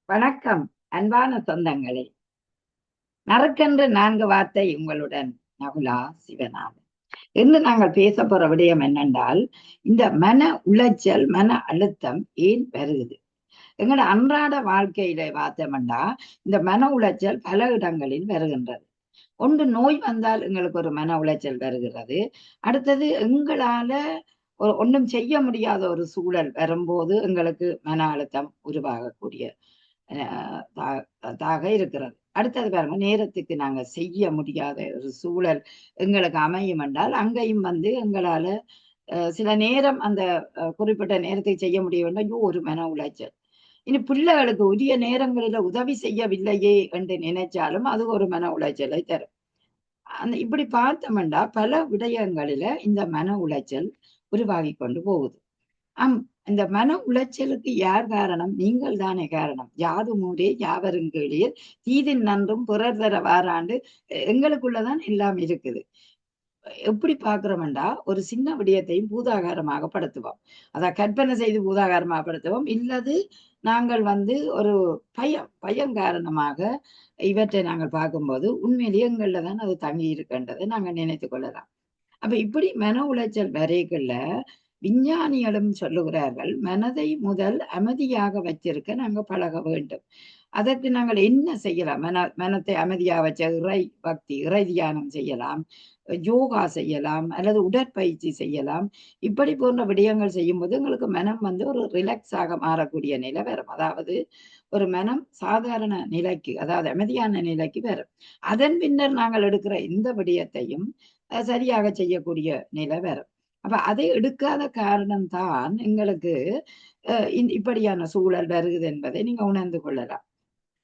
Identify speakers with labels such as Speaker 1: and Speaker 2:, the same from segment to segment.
Speaker 1: வணக்கம் அன்பான சொந்தங்களே. நறுக்கென்று 4 வார்த்தை உங்களுடன் நகுலா சிவநாதன். இன்று நாங்கள் பேச போற விடயம் என்னென்றால், இந்த மன உளைச்சல், மன அழுத்தம் ஏன் வருகுது? எங்களோட அன்றாட வாழ்க்கையில பார்த்தோம்னா இந்த மன உளைச்சல் பல இடங்களில் வருகின்றது. ஒன்று, நோய் வந்தால் எங்களுக்கு ஒரு மன உளைச்சல் வருகிறது. அடுத்தது, எங்களால ஒன்றும் செய்ய முடியாத ஒரு சூழல் வரும்போது எங்களுக்கு மன அழுத்தம் உருவாகக்கூடிய தாக இருக்கிறது. அடுத்தது பாருங்க, நேரத்துக்கு நாங்க செய்ய முடியாத ஒரு சூழல் எங்களுக்கு அமையும் என்றால் அங்கேயும் எங்களால சில நேரம் அந்த குறிப்பிட்ட நேரத்துக்கு செய்ய முடிய வேண்டும், ஒரு மன உளைச்சல். இனி பிள்ளைகளுக்கு உரிய நேரங்களில உதவி செய்யவில்லையே என்று நினைச்சாலும் அது ஒரு மன உளைச்சலை தரும். இப்படி பார்த்தோம்னா பல விடயங்களில இந்த மன உளைச்சல் உருவாகி கொண்டு போகுது. இந்த மன உளைச்சலுக்கு யார் காரணம்? நீங்கள் தானே காரணம். யாதும் ஊரே யாவரும் கேளீர், தீதின் நன்றும் பிறர் தர வாராண்டு. எங்களுக்குள்ளதான் எல்லாம் இருக்குது. எப்படி பார்க்கிறோம்டா, ஒரு சின்ன விடயத்தையும் பூதாகாரமாக படுத்துவோம். அதை கற்பனை செய்து பூதாகாரமாக படுத்துவோம். இல்லது நாங்கள் ஒரு பயம் காரணமாக இவற்றை நாங்கள் பார்க்கும்போது உண்மையிலேயே எங்கள்ல தான் அது தங்கி இருக்கின்றதை நாங்கள் நினைத்துக் கொள்ளலாம். அப்ப இப்படி மன உளைச்சல் வரைகள்ல விஞ்ஞானிகளும் சொல்லுகிறார்கள், மனதை முதல் அமைதியாக வச்சிருக்க நாங்க பழக வேண்டும். அதற்கு நாங்கள் என்ன செய்யலாம்? மனத்தை அமைதியாக வச்ச இறை தியானம் செய்யலாம், யோகா செய்யலாம், அல்லது உடற்பயிற்சி செய்யலாம். இப்படி போன்ற விடயங்கள் செய்யும்போது எங்களுக்கு மனம் ஒரு ரிலாக்ஸ் ஆக மாறக்கூடிய நிலை வரும். அதாவது ஒரு மனம் சாதாரண நிலைக்கு, அதாவது அமைதியான நிலைக்கு வரும். அதன் பின்னர் நாங்கள் எடுக்கிற இந்த விடயத்தையும் சரியாக செய்யக்கூடிய நிலை வரும். அப்ப அதை எடுக்காத காரணம்தான் எங்களுக்கு இப்படியான சூழல் வருகிறது என்பதை நீங்க உணர்ந்து கொள்ளலாம்.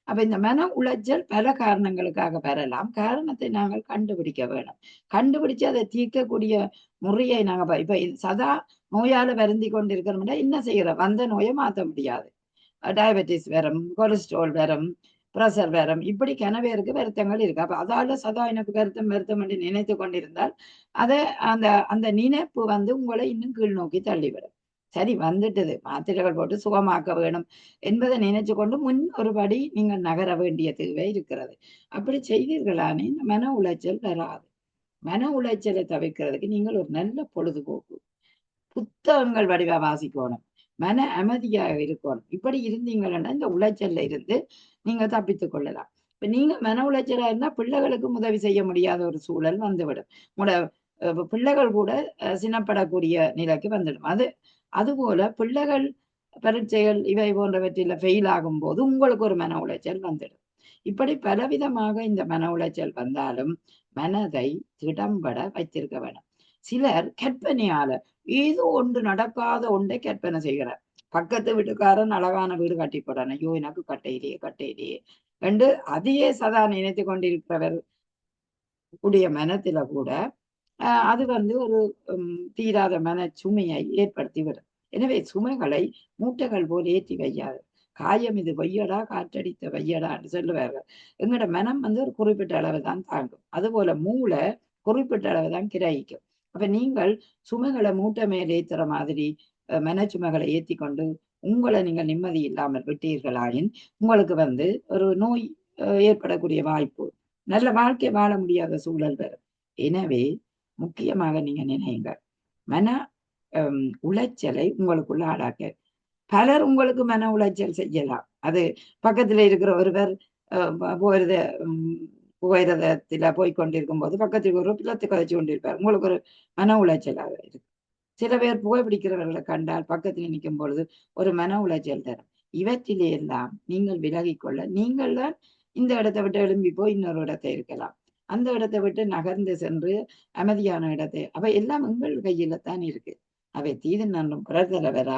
Speaker 1: அப்ப இந்த மன உளைச்சல் பல காரணங்களுக்காக வரலாம். காரணத்தை நாங்கள் கண்டுபிடிக்க வேணும். கண்டுபிடிச்சு அதை தீர்க்கக்கூடிய முறையை நாங்க இப்ப சதா நோயால வருந்தி கொண்டிருக்கிறோம்னா என்ன செய்யறோம்? வந்த நோயை மாற்ற முடியாது. டயபெட்டிஸ் வரும், கொலஸ்ட்ரால் வரும், பிரஷர் வரும், இப்படி கனவேருக்கு வருத்தங்கள் இருக்கு. அப்ப அதால சதா எனக்கு வருத்தம் வருத்தம் என்று நினைத்து கொண்டிருந்தால் அதை அந்த அந்த நினைப்பு உங்களை இன்னும் கீழ் நோக்கி தள்ளிவிடும். சரி, வந்துட்டது, மாத்திரைகள் போட்டு சுகமாக்க வேணும் என்பதை நினைச்சு கொண்டு முன் ஒருபடி நீங்கள் நகர வேண்டிய தேவை இருக்கிறது. அப்படி செய்தீர்களானே இந்த மன உளைச்சல் வராது. மன உளைச்சலை தவிர்க்கிறதுக்கு நீங்கள் ஒரு நல்ல பொழுதுபோக்கு, புத்தகங்கள் வடிவா வாசிக்கணும், மன அமைதியாக இருக்கணும். இப்படி இருந்தீங்கன்னா இந்த உளைச்சல்ல இருந்து நீங்க தப்பித்துக் கொள்ளலாம். இப்ப நீங்க மன உளைச்சலா இருந்தா பிள்ளைகளுக்கு உதவி செய்ய முடியாத ஒரு சூழல் வந்துவிடும். உங்களோட பிள்ளைகள் கூட சினப்படக்கூடிய நிலைக்கு வந்துடும். அதுபோல பிள்ளைகள் பரீட்சைகள் இவை போன்றவற்றில ஃபெயில் ஆகும் போது உங்களுக்கு ஒரு மன உளைச்சல் வந்துடும். இப்படி பலவிதமாக இந்த மன உளைச்சல் வந்தாலும் மனதை திடம்பட வைத்திருக்க வேணும். சிலர் கற்பனையால ஏதோ ஒன்று நடக்காத ஒன்றை கற்பனை செய்கிறார். பக்கத்து வீட்டுக்காரன் அழகான வீடு கட்டி போறான், ஐயோ எனக்கு கட்டையிலேயே கட்டையிலேயே என்று அதையே சதா நினைத்து கொண்டிருக்கிறவர் உடைய மனத்தில கூட அது ஒரு தீராத மன சுமையை ஏற்படுத்திவிடும். எனவே சுமைகளை மூட்டைகள் போல் ஏற்றி வையாது. காயம் இது வையடா, காற்றடித்த வையடா என்று சொல்லுவார்கள். எங்களோட மனம் ஒரு குறிப்பிட்ட அளவு தான் தாங்கும். அதுபோல மூளை குறிப்பிட்ட அளவு தான் கிரகிக்கும். அப்ப நீங்கள் சுமைகளை மூட்டை மேல் ஏத்துற மாதிரி மனச்சுமைகளை ஏற்றி கொண்டு உங்களை நீங்கள் நிம்மதி இல்லாமல் விட்டீர்களாயின் உங்களுக்கு ஒரு நோய் ஏற்படக்கூடிய வாய்ப்பு, நல்ல வாழ்க்கை வாழ முடியாத சூழல் வரும். எனவே முக்கியமாக நீங்க நினைங்க, மன உளைச்சலை உங்களுக்குள்ள ஆளாக்க. பலர் உங்களுக்கு மன உளைச்சல் செய்யலாம். அது பக்கத்துல இருக்கிற ஒருவர் போயிருத புகையிரதத்தில போய்கொண்டிருக்கும் போது பக்கத்தில் ஒரு பிள்ளத்தை கதைச்சு கொண்டிருப்பார், உங்களுக்கு ஒரு மன உளைச்சலாக இருக்கு. சில பேர் புகைப்பிடிக்கிறவர்களை கண்டால் பக்கத்தில் நிற்கும் பொழுது ஒரு மன உளைச்சல் தரும். இவற்றிலே எல்லாம் நீங்கள் விலகிக்கொள்ள, நீங்கள் தான் இந்த இடத்தை விட்டு எழும்பி போய் இன்னொரு இடத்தை இருக்கலாம், அந்த இடத்தை விட்டு நகர்ந்து சென்று அமைதியான இடத்தை, அவை எல்லாம் எங்கள் கையில தான் இருக்கு. அவை தீது நன்றும் பிறர்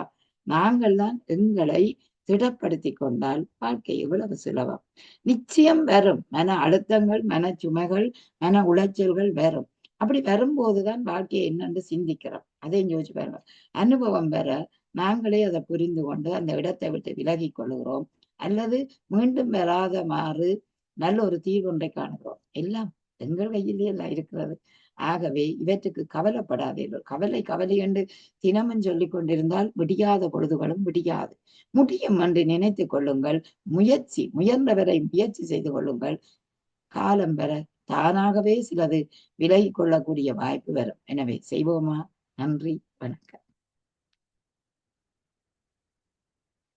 Speaker 1: நாங்கள் தான் எங்களை திடப்படுத்தி கொண்டால் வாழ்க்கை எவ்வளவு சுலபம். நிச்சயம் வரும் மன அழுத்தங்கள், மன சுமைகள், மன உளைச்சல்கள் வரும். அப்படி வரும்போதுதான் வாழ்க்கையை என்னென்று சிந்திக்கிறோம். அதையும் யோசிச்சு பாருங்க. அனுபவம் வர நாங்களே அதை புரிந்து கொண்டு அந்த இடத்தை விட்டு விலகி கொள்கிறோம், அல்லது மீண்டும் வராத மாறு நல்ல ஒரு தீர்வு ஒன்றை காணுகிறோம். எல்லாம் எங்கள் கையிலே எல்லாம் இருக்கிறது. ஆகவே இவற்றுக்கு கவலைப்படாதீர்கள். கவலை கவலை என்று தினமும் சொல்லிக் கொண்டிருந்தால் விடியாத பொழுதுகளும் விடியாது. முடியும் என்று நினைத்துக் கொள்ளுங்கள். முயன்றவரை முயற்சி செய்து கொள்ளுங்கள். காலம் வர தானாகவே சிலது விலகிக் கொள்ளக்கூடிய வாய்ப்பு வரும். எனவே செய்வோமா? நன்றி, வணக்கம்.